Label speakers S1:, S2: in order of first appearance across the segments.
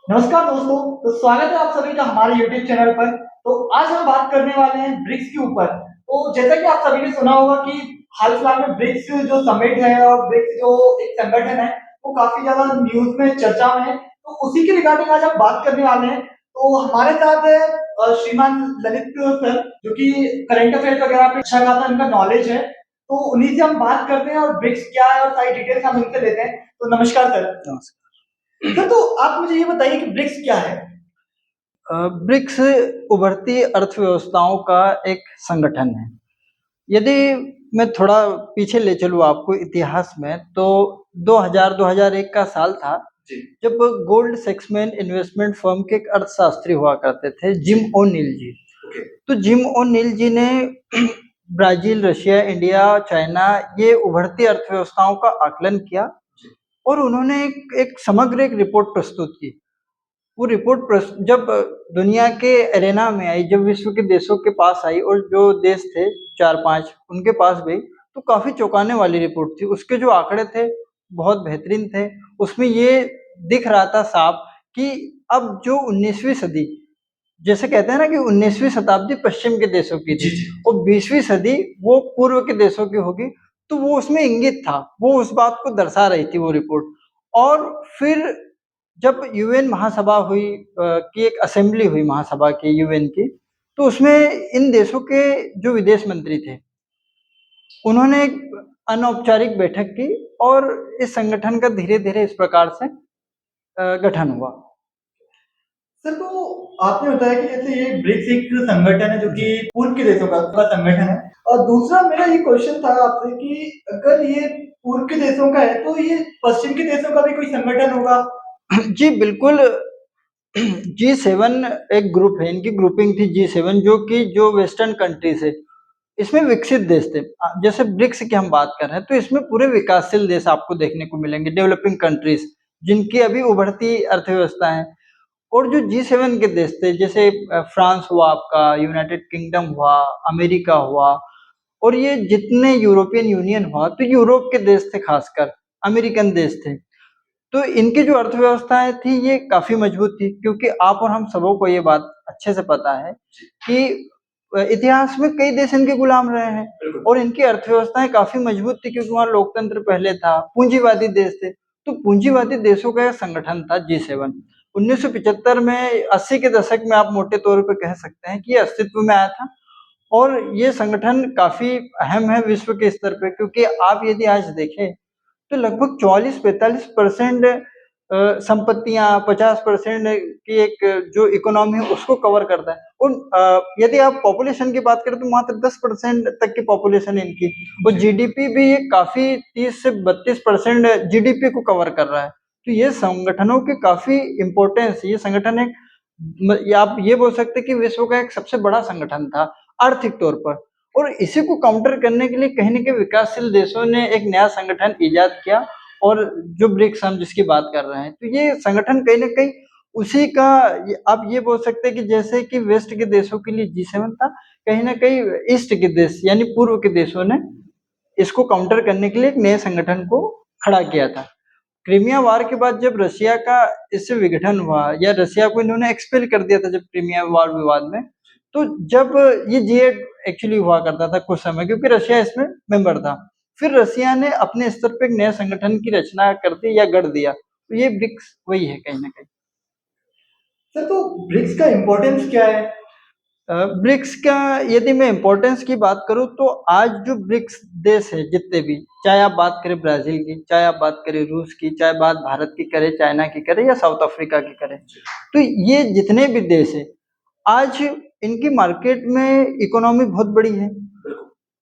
S1: नमस्कार दोस्तों। तो स्वागत है आप सभी का हमारे YouTube चैनल पर। तो आज हम बात करने वाले हैं ब्रिक्स के ऊपर। तो जैसा कि आप सभी ने सुना होगा कि हाल फिलहाल में ब्रिक्स जो समिट है और ब्रिक्स जो एक संगठन है वो काफी ज्यादा न्यूज में चर्चा में है। तो उसी के रिगार्डिंग आज हम बात करने वाले हैं। तो हमारे साथ है श्रीमान ललित सर, जो कि करंट अफेयर वगैरह पे अच्छा खासा इनका नॉलेज है। तो उन्हीं से हम बात करते हैं और ब्रिक्स क्या है और सारी डिटेल्स हम इनसे लेते हैं। तो नमस्कार सर। सर, तो आप मुझे ये बताइए कि ब्रिक्स क्या है?
S2: ब्रिक्स उभरती अर्थव्यवस्थाओं का एक संगठन है। यदि मैं थोड़ा पीछे ले चलूँ आपको इतिहास में, तो 2000-2001 का साल था
S1: जी।
S2: जब गोल्ड सैक्समैन इन्वेस्टमेंट फर्म के एक अर्थशास्त्री हुआ करते थे, जिम ओ'नील जी।
S1: ओके।
S2: तो जिम ओ'नील जी ने ब्राजील, रशिया, इंडिया, चाइना, ये उभरती अर्थव्यवस्थाओं का आकलन किया और उन्होंने एक समग्र एक रिपोर्ट प्रस्तुत की। वो रिपोर्ट जब दुनिया के एरेना में आई, जब विश्व के देशों के पास आई और जो देश थे 4-5 उनके पास गई, तो काफ़ी चौंकाने वाली रिपोर्ट थी। उसके जो आंकड़े थे बहुत बेहतरीन थे। उसमें ये दिख रहा था साफ कि अब जो 19वीं सदी, जैसे कहते हैं ना कि 19वीं शताब्दी पश्चिम के देशों की थी और 20वीं सदी वो पूर्व के देशों की होगी। तो वो उसमें इंगित था, वो उस बात को दर्शा रही थी वो रिपोर्ट। और फिर जब यूएन महासभा हुई, की एक असेंबली हुई महासभा की, यूएन की, तो उसमें इन देशों के जो विदेश मंत्री थे उन्होंने एक अनौपचारिक बैठक की और इस संगठन का धीरे धीरे इस प्रकार से गठन हुआ।
S1: सर, तो आपने बताया कि जैसे ये ब्रिक्स एक संगठन है जो कि पूर्व के देशों का संगठन है। और दूसरा मेरा ये क्वेश्चन था आपसे कि अगर ये पूर्व के देशों का है तो ये पश्चिम के देशों का भी कोई संगठन होगा?
S2: जी बिल्कुल। G7 एक ग्रुप है, इनकी ग्रुपिंग थी G7, जो कि जो वेस्टर्न कंट्रीज है, इसमें विकसित देश थे। जैसे ब्रिक्स की हम बात कर रहे हैं तो इसमें पूरे विकासशील देश आपको देखने को मिलेंगे, डेवलपिंग कंट्रीज जिनकी अभी उभरती अर्थव्यवस्था है। और जो G7 के देश थे, जैसे फ्रांस हुआ आपका, यूनाइटेड किंगडम हुआ, अमेरिका हुआ, और ये जितने यूरोपियन यूनियन हुआ, तो यूरोप के देश थे, खासकर अमेरिकन देश थे। तो इनकी जो अर्थव्यवस्थाएं थी ये काफी मजबूत थी, क्योंकि आप और हम सबों को ये बात अच्छे से पता है कि इतिहास में कई देश इनके गुलाम रहे हैं और इनकी अर्थव्यवस्थाएं काफी मजबूत थी, क्योंकि वहाँ लोकतंत्र पहले था, पूंजीवादी देश थे। तो पूंजीवादी देशों का एक संगठन था G7। 1975 में, 80 के दशक में आप मोटे तौर पे कह सकते हैं कि ये अस्तित्व में आया था। और ये संगठन काफी अहम है विश्व के स्तर पे, क्योंकि आप यदि आज देखें तो लगभग 44-45% संपत्तियां, 50% की एक जो इकोनॉमी है उसको कवर करता है। और यदि आप पॉपुलेशन की बात करें तो मात्र 10% तक की पॉपुलेशन है इनकी। और जीडीपी भी ये काफी 30 से 32% जीडीपी को कवर कर रहा है। तो ये संगठनों की काफी इम्पोर्टेंस, ये संगठन एक आप ये बोल सकते हैं कि विश्व का एक सबसे बड़ा संगठन था आर्थिक तौर पर। और इसी को काउंटर करने के लिए कहीं न कहीं विकासशील देशों ने एक नया संगठन इजाद किया, और जो ब्रिक्स हम जिसकी बात कर रहे हैं, तो ये संगठन कहीं न कहीं उसी का, आप ये बोल सकते हैं कि जैसे कि वेस्ट के देशों के लिए G7 था, कहीं न कहीं ईस्ट के देश यानी पूर्व के देशों ने इसको काउंटर करने के लिए एक नए संगठन को खड़ा किया था। क्रीमिया वार के बाद जब रशिया का इससे विघटन हुआ, या रशिया को इन्होंने एक्सपेल कर दिया था जब क्रीमिया वार विवाद में, तो जब ये G8 एक्चुअली हुआ करता था कुछ समय, क्योंकि रशिया इसमें मेंबर था। फिर रशिया ने अपने स्तर पे एक नए संगठन की रचना कर दी या गढ़ दिया, तो ये ब्रिक्स वही है कहीं न कहीं।
S1: सर, तो ब्रिक्स का इम्पोर्टेंस क्या है?
S2: ब्रिक्स का यदि मैं इम्पोर्टेंस की बात करूँ तो आज जो ब्रिक्स देश है जितने भी, चाहे आप बात करें ब्राज़ील की, चाहे आप बात करें रूस की, चाहे बात भारत की करें, चाइना की करें या साउथ अफ्रीका की करें, तो ये जितने भी देश हैं, आज इनकी मार्केट में इकोनॉमी बहुत बड़ी है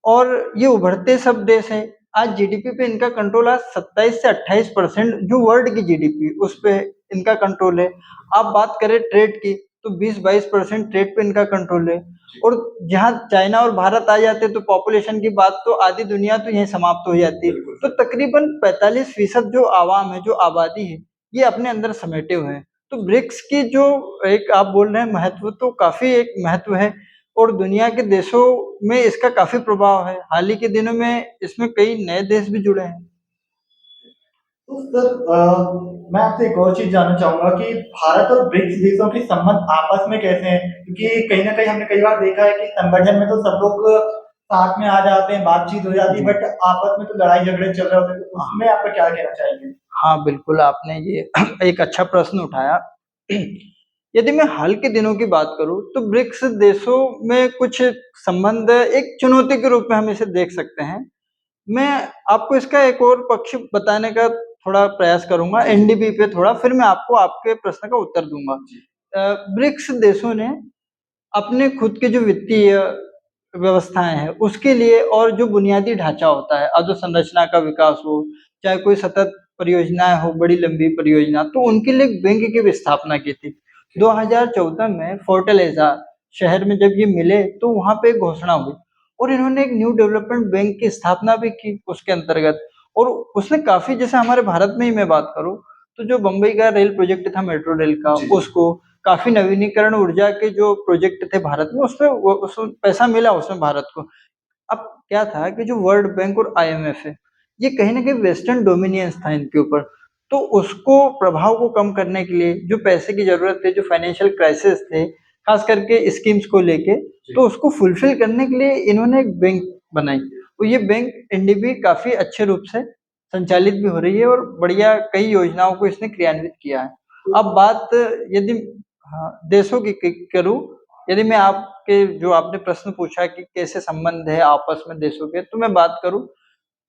S2: और ये उभरते सब देश हैं। आज जीडीपी पे इनका कंट्रोल, आज 27 से 28% जो वर्ल्ड की जीडीपी उस पे इनका कंट्रोल है। आप बात करें ट्रेड की तो 20-22% ट्रेड पे इनका कंट्रोल है। और जहाँ चाइना और भारत आ जाते हैं तो पॉपुलेशन की बात तो आधी दुनिया तो यहीं समाप्त हो जाती है। तो तकरीबन 45% जो आवाम है, जो आबादी है, ये अपने अंदर समेटे हुए हैं। तो ब्रिक्स की जो एक आप बोल रहे हैं महत्व, तो काफ़ी एक महत्व है और दुनिया के देशों में इसका काफ़ी प्रभाव है। हाल ही के दिनों में इसमें कई नए देश भी जुड़े हैं।
S1: तो सर, मैं आपसे एक और चीज जानना चाहूंगा कि भारत और ब्रिक्स देशों के संबंध आपस में कैसे हैं, क्योंकि कहीं ना कहीं हमने कई बार देखा है कि संगठन में तो सब लोग साथ में आ जाते हैं, बातचीत हो जाती है,
S2: जी।
S1: बट आपस में तो लड़ाई झगड़े चल रहे होते हैं, तो
S2: हाँ,
S1: उसमें आपका क्या कहना चाहेंगे?
S2: हाँ, बिल्कुल आपने ये एक अच्छा प्रश्न उठाया। यदि मैं हाल के दिनों की बात करूँ तो ब्रिक्स देशों में कुछ संबंध एक चुनौती के रूप में हम इसे देख सकते हैं। मैं आपको इसका एक और पक्ष बताने का थोड़ा प्रयास करूँगा एनडीबी पे थोड़ा, फिर मैं आपको आपके प्रश्न का उत्तर दूँगा। ब्रिक्स देशों ने अपने खुद के जो वित्तीय व्यवस्थाएँ हैं, उसके लिए और जो बुनियादी ढाँचा होता है, अधोसंरचना का विकास हो, चाहे कोई सतत परियोजनाएँ हो, बड़ी लंबी परियोजना, तो उनके लिए एक बैंक की भी स्थापना की थी। 2014 में फोर्टालेज़ा शहर में जब ये मिले, तो वहाँ पे एक घोषणा हुई और इन्होंने एक न्यू डेवलपमेंट बैंक की स्थापना भी की उसके अंतर्गत और उसने काफ़ी जैसे हमारे भारत में ही मैं बात करूँ, तो जो बम्बई का रेल प्रोजेक्ट था मेट्रो रेल का,
S1: जी, जी।
S2: उसको काफ़ी नवीनीकरण ऊर्जा के जो प्रोजेक्ट थे भारत में, उसमें पैसा मिला उसमें भारत को। अब क्या था कि जो वर्ल्ड बैंक और आईएमएफ है, ये कहीं न कहीं वेस्टर्न डोमिनियंस था इनके ऊपर। तो उसको प्रभाव को कम करने के लिए जो पैसे की ज़रूरत थी, जो फाइनेंशियल क्राइसिस थे, ख़ास करके स्कीम्स को लेके, तो उसको फुलफ़िल करने के लिए इन्होंने एक बैंक बनाई। और ये बैंक एनडीबी काफ़ी अच्छे रूप से संचालित भी हो रही है और बढ़िया कई योजनाओं को इसने क्रियान्वित किया है। अब बात यदि हाँ, देशों की करूँ, यदि मैं आपके जो आपने प्रश्न पूछा कि कैसे संबंध है आपस में देशों के, तो मैं बात करूँ,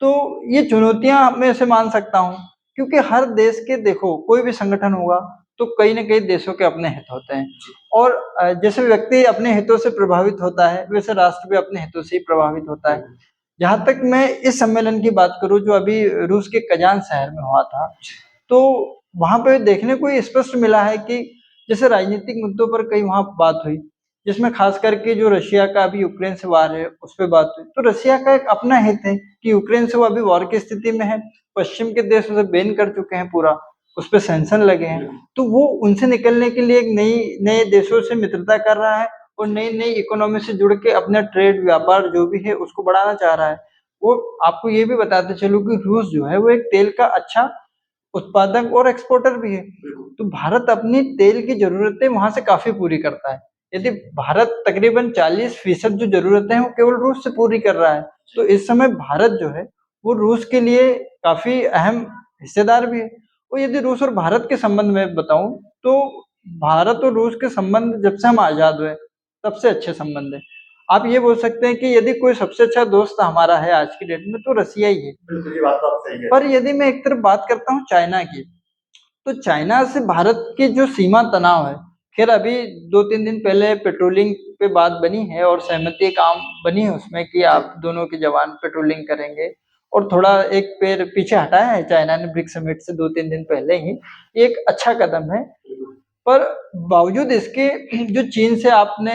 S2: तो ये चुनौतियाँ मैं इसे मान सकता हूँ, क्योंकि हर देश के देखो कोई भी संगठन होगा, तो कहीं न कहीं देशों के अपने हित होते हैं और जैसे व्यक्ति अपने हितों से प्रभावित होता है, वैसे राष्ट्र भी अपने हितों से ही प्रभावित होता है। जहाँ तक मैं इस सम्मेलन की बात करूँ, जो अभी रूस के कजान शहर में हुआ था, तो वहाँ पे देखने को ये स्पष्ट मिला है कि जैसे राजनीतिक मुद्दों पर कई वहाँ बात हुई, जिसमें खास करके जो रशिया का अभी यूक्रेन से वार है, उस पे बात हुई। तो रशिया का एक अपना हित है कि यूक्रेन से वो अभी वॉर की स्थिति में है, पश्चिम के देश उसे बैन कर चुके हैं पूरा, उस पे सैंक्शन लगे हैं। तो वो उनसे निकलने के लिए एक नए देशों से मित्रता कर रहा है और नई-नई इकोनॉमी से जुड़ के अपना ट्रेड, व्यापार जो भी है, उसको बढ़ाना चाह रहा है। वो आपको ये भी बताते चलूँ कि रूस जो है, वो एक तेल का अच्छा उत्पादक और एक्सपोर्टर भी है। तो भारत अपनी तेल की ज़रूरतें वहाँ से काफ़ी पूरी करता है। यदि भारत तकरीबन 40% जो ज़रूरतें हैं वो केवल रूस से पूरी कर रहा है। तो इस समय भारत जो है वो रूस के लिए काफ़ी अहम हिस्सेदार भी है। और यदि रूस और भारत के संबंध में बताऊँ तो भारत और रूस के संबंध जब से हम आज़ाद हुए तब से अच्छे संबंध हैं। आप ये बोल सकते हैं कि यदि कोई सबसे अच्छा दोस्त हमारा है आज की डेट में तो रसिया ही है।
S1: बिल्कुल, ये बात तो आप सही कह रहे
S2: पर
S1: हैं।
S2: यदि मैं एक तरफ बात करता हूँ चाइना की, तो चाइना से भारत की जो सीमा तनाव है, ख़ैर अभी 2-3 दिन पहले पेट्रोलिंग पे बात बनी है और सहमति काम बनी है उसमें कि आप दोनों के जवान पेट्रोलिंग करेंगे और थोड़ा एक पैर पीछे हटाया है चाइना ने ब्रिक्स समिट से 2-3 दिन पहले ही। ये एक अच्छा कदम है, पर बावजूद इसके जो चीन से आपने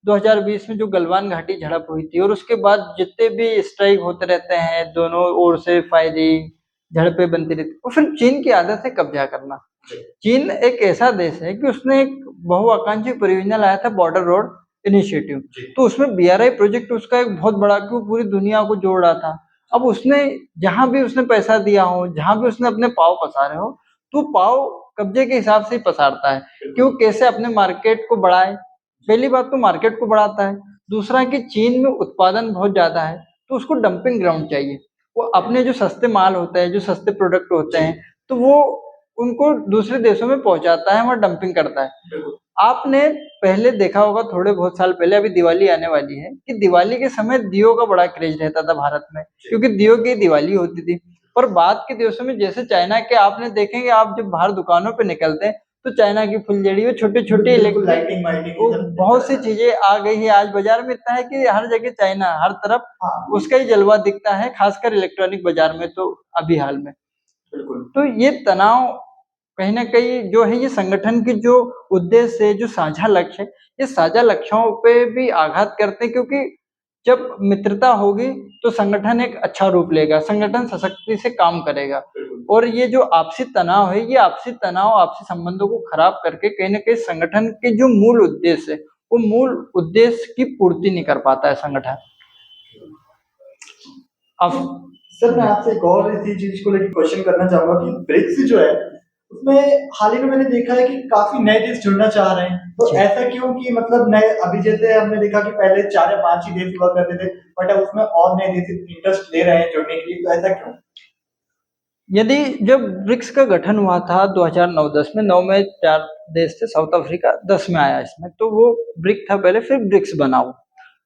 S2: 2020 में जो गलवान घाटी झड़प हुई थी और उसके बाद जितने भी स्ट्राइक होते रहते हैं, दोनों ओर से फायरिंग, झड़पें बनती रहती हैं और फिर चीन की आदत है कब्ज़ा करना। चीन एक ऐसा देश है कि उसने एक बहुआकांक्षी परियोजना लाया था बॉर्डर रोड इनिशिएटिव। तो उसमें बीआरआई प्रोजेक्ट उसका एक बहुत बड़ा कि वो पूरी दुनिया को जोड़ रहा था। अब उसने जहाँ भी उसने पैसा दिया हो, जहाँ भी उसने अपने पाँव पसारे हो, तो पाँव कब्जे के हिसाब से ही पसारता है कि वो कैसे अपने मार्केट को बढ़ाए। पहली बात तो मार्केट को बढ़ाता है, दूसरा कि चीन में उत्पादन बहुत ज़्यादा है, तो उसको डंपिंग ग्राउंड चाहिए। वो अपने जो सस्ते माल होते हैं, जो सस्ते प्रोडक्ट होते हैं, तो वो उनको दूसरे देशों में पहुँचाता है, वहाँ डंपिंग करता है। आपने पहले देखा होगा थोड़े बहुत साल पहले, अभी दिवाली आने वाली है, कि दिवाली के समय दियों का बड़ा क्रेज़ रहता था भारत में, क्योंकि दियों की दिवाली होती थी। पर बाद के देशों में जैसे चाइना के आपने देखेंगे, आप जब बाहर दुकानों पे निकलते हैं, तो चाइना की फुलझड़ी वो छोटे-छोटे
S1: बिल्कुल,
S2: इलेक्ट्रिक
S1: लाइटिंग वाइटिंग
S2: वो
S1: एकदम
S2: बहुत सी
S1: दिखता है।
S2: चीज़ें आ गई हैं। आज बाज़ार में इतना है कि हर जगह चाइना, हर तरफ
S1: हाँ,
S2: उसका ही जलवा दिखता है, खासकर इलेक्ट्रॉनिक बाज़ार में तो अभी हाल में।
S1: बिल्कुल।
S2: तो ये तनाव कहीं न कहीं जो है ये संगठन की जो उद्देश्य है, जो साझा लक्ष्य है, ये साझा लक्ष्यों पे भी आघात करते हैं, क्योंकि जब मित्रता होगी तो संगठन एक अच्छा रूप लेगा, संगठन सशक्ति से काम करेगा। और ये जो आपसी तनाव है, ये आपसी तनाव आपसी संबंधों को खराब करके कहीं न कहीं संगठन के जो मूल उद्देश्य है, वो मूल उद्देश्य की पूर्ति नहीं कर पाता है संगठन। अब
S1: सर, मैं आपसे एक और इसी चीज़ को लेके क्वेश्चन करना चाहूँगा कि ब्रिक्स जो है, उसमें हाल ही में मैंने देखा है कि काफ़ी नए देश जुड़ना चाह रहे हैं। तो
S2: जी।
S1: ऐसा क्यों कि मतलब नए अभी जैसे हमने देखा कि पहले 4 या 5 ही देश हुआ करते थे, बट अब उसमें और नए देश इंटरेस्ट ले रहे हैं जुड़ने के लिए, तो ऐसा क्यों?
S2: यदि जब ब्रिक्स का गठन हुआ था 2009-10 में, 9 में 4 देश थे, साउथ अफ्रीका 10 में आया इसमें, तो वो ब्रिक था पहले, फिर ब्रिक्स बना वो।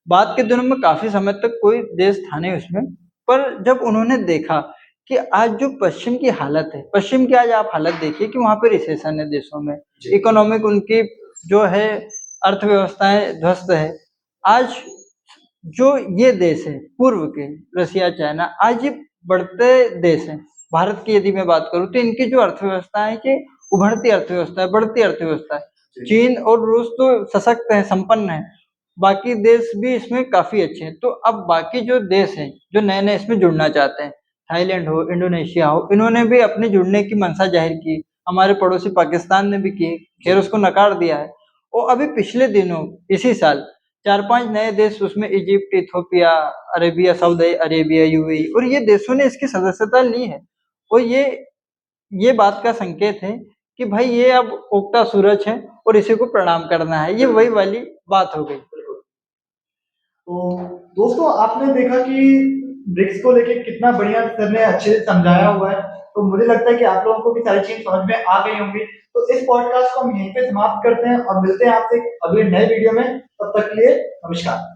S2: बाद के दिनों में काफ़ी समय तक कोई देश था नहीं उसमें, पर जब उन्होंने देखा कि आज जो पश्चिम की हालत है, पश्चिम की आज आप हालत देखिए कि वहाँ पे रिसेशन है देशों में,
S1: जी।
S2: इकोनॉमिक उनकी जो है अर्थव्यवस्थाएँ ध्वस्त है। आज जो ये देश है पूर्व के, रसिया, चाइना, आज ये बढ़ते देश हैं। भारत की यदि मैं बात करूँ तो इनकी जो अर्थव्यवस्था है ये उभरती अर्थव्यवस्था है, बढ़ती अर्थव्यवस्था है।
S1: जी।
S2: चीन और रूस तो सशक्त है, संपन्न है, बाकी देश भी इसमें काफ़ी अच्छे हैं। तो अब बाकी जो देश हैं, जो नए-नए इसमें जुड़ना चाहते हैं, थाईलैंड हो, इंडोनेशिया हो, इन्होंने भी अपने जुड़ने की मंशा ज़ाहिर की। हमारे पड़ोसी पाकिस्तान ने भी की, खैर उसको नकार दिया है। और अभी पिछले दिनों, इसी साल 4-5 नए देश उसमें Egypt, Ethiopia, Arabia, Saudi Arabia, UAE और ये देशों ने इसकी सदस्यता ली है। और ये बात का संकेत है कि भाई ये अब उगता सूरज है और इसी को प्रणाम करना है। ये वही वाली बात हो गई।
S1: तो दोस्तों आपने देखा कि ब्रिक्स को लेके कितना बढ़िया सर ने अच्छे से समझाया हुआ है। तो मुझे लगता है कि आप लोगों को भी सारी चीज़ समझ में आ गई होंगी। तो इस पॉडकास्ट को हम यहीं पे समाप्त करते हैं और मिलते हैं आपसे एक अगले नए वीडियो में। तब तक के लिए नमस्कार।